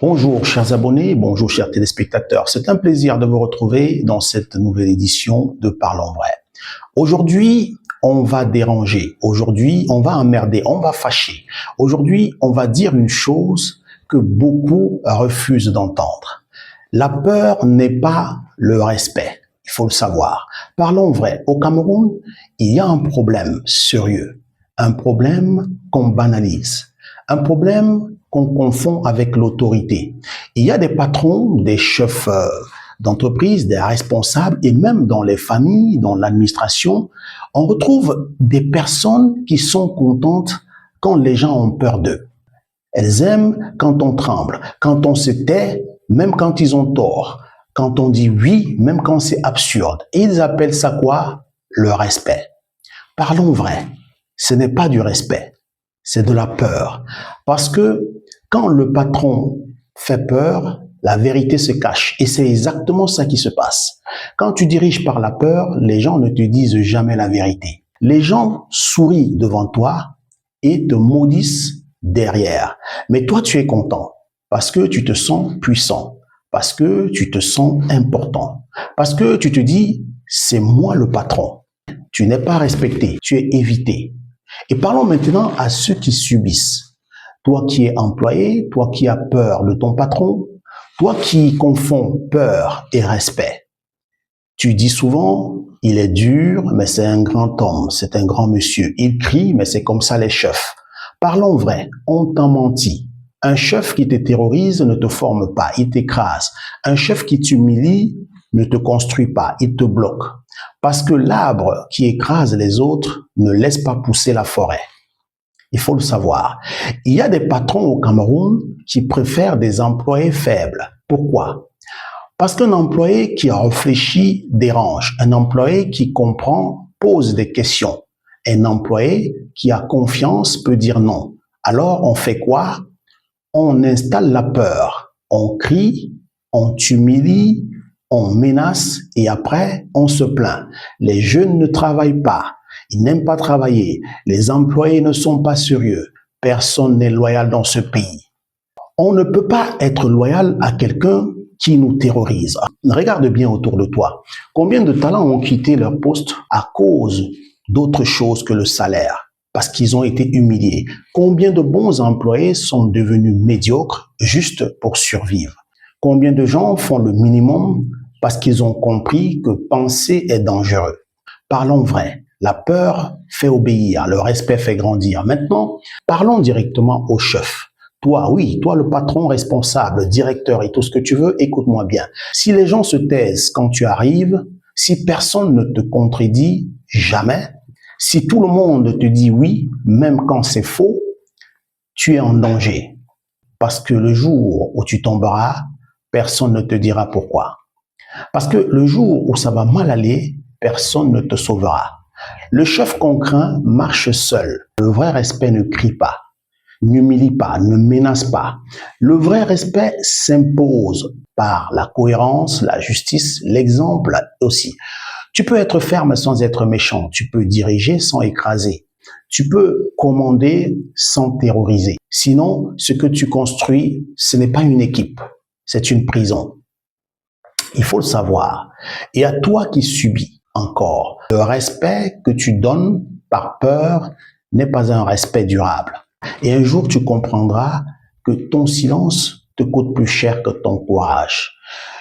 Bonjour chers abonnés, bonjour chers téléspectateurs. C'est un plaisir de vous retrouver dans cette nouvelle édition de Parlons Vrai. Aujourd'hui, on va déranger. Aujourd'hui, on va emmerder, on va fâcher. Aujourd'hui, on va dire une chose que beaucoup refusent d'entendre. La peur n'est pas le respect. Il faut le savoir. Parlons vrai. Au Cameroun, il y a un problème sérieux. Un problème qu'on banalise. Un problème qu'on confond avec l'autorité. Il y a des patrons, des chefs d'entreprise, des responsables, et même dans les familles, dans l'administration, on retrouve des personnes qui sont contentes quand les gens ont peur d'eux. Elles aiment quand on tremble, quand on se tait, même quand ils ont tort, quand on dit oui, même quand c'est absurde. Et ils appellent ça quoi? Le respect. Parlons vrai, ce n'est pas du respect, c'est de la peur. Parce que quand le patron fait peur, la vérité se cache. Et c'est exactement ça qui se passe. Quand tu diriges par la peur, les gens ne te disent jamais la vérité. Les gens sourient devant toi et te maudissent derrière. Mais toi, tu es content parce que tu te sens puissant, parce que tu te sens important, parce que tu te dis, c'est moi le patron. Tu n'es pas respecté, tu es évité. Et parlons maintenant à ceux qui subissent. Toi qui es employé, toi qui as peur de ton patron, toi qui confonds peur et respect. Tu dis souvent, il est dur, mais c'est un grand homme, c'est un grand monsieur. Il crie, mais c'est comme ça les chefs. Parlons vrai, on t'a menti. Un chef qui te terrorise ne te forme pas, il t'écrase. Un chef qui t'humilie ne te construit pas, il te bloque. Parce que l'arbre qui écrase les autres ne laisse pas pousser la forêt. Il faut le savoir. Il y a des patrons au Cameroun qui préfèrent des employés faibles. Pourquoi? Parce qu'un employé qui réfléchit dérange. Un employé qui comprend pose des questions. Un employé qui a confiance peut dire non. Alors on fait quoi? On installe la peur. On crie, on t'humilie, on menace et après on se plaint. Les jeunes ne travaillent pas. Ils n'aiment pas travailler. Les employés ne sont pas sérieux. Personne n'est loyal dans ce pays. On ne peut pas être loyal à quelqu'un qui nous terrorise. Regarde bien autour de toi. Combien de talents ont quitté leur poste à cause d'autre chose que le salaire, parce qu'ils ont été humiliés? Combien de bons employés sont devenus médiocres juste pour survivre? Combien de gens font le minimum parce qu'ils ont compris que penser est dangereux? Parlons vrai. La peur fait obéir, le respect fait grandir. Maintenant, parlons directement au chef. Toi, oui, toi le patron responsable, directeur et tout ce que tu veux, écoute-moi bien. Si les gens se taisent quand tu arrives, si personne ne te contredit jamais, si tout le monde te dit oui, même quand c'est faux, tu es en danger. Parce que le jour où tu tomberas, personne ne te dira pourquoi. Parce que le jour où ça va mal aller, personne ne te sauvera. Le chef qu'on craint marche seul. Le vrai respect ne crie pas, n'humilie pas, ne menace pas. Le vrai respect s'impose par la cohérence, la justice, l'exemple aussi. Tu peux être ferme sans être méchant. Tu peux diriger sans écraser. Tu peux commander sans terroriser. Sinon, ce que tu construis, ce n'est pas une équipe, c'est une prison. Il faut le savoir. Et à toi qui subis encore, le respect que tu donnes par peur n'est pas un respect durable. Et un jour, tu comprendras que ton silence te coûte plus cher que ton courage.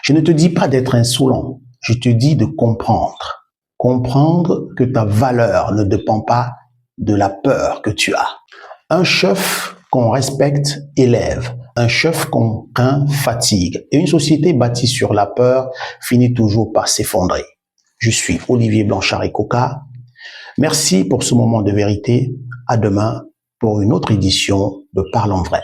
Je ne te dis pas d'être insolent, je te dis de comprendre. Comprendre que ta valeur ne dépend pas de la peur que tu as. Un chef qu'on respecte élève. Un chef qu'on craint fatigue. Et une société bâtie sur la peur finit toujours par s'effondrer. Je suis Olivier Blanchard-Ekoka. Merci pour ce moment de vérité. À demain pour une autre édition de Parlons Vrai.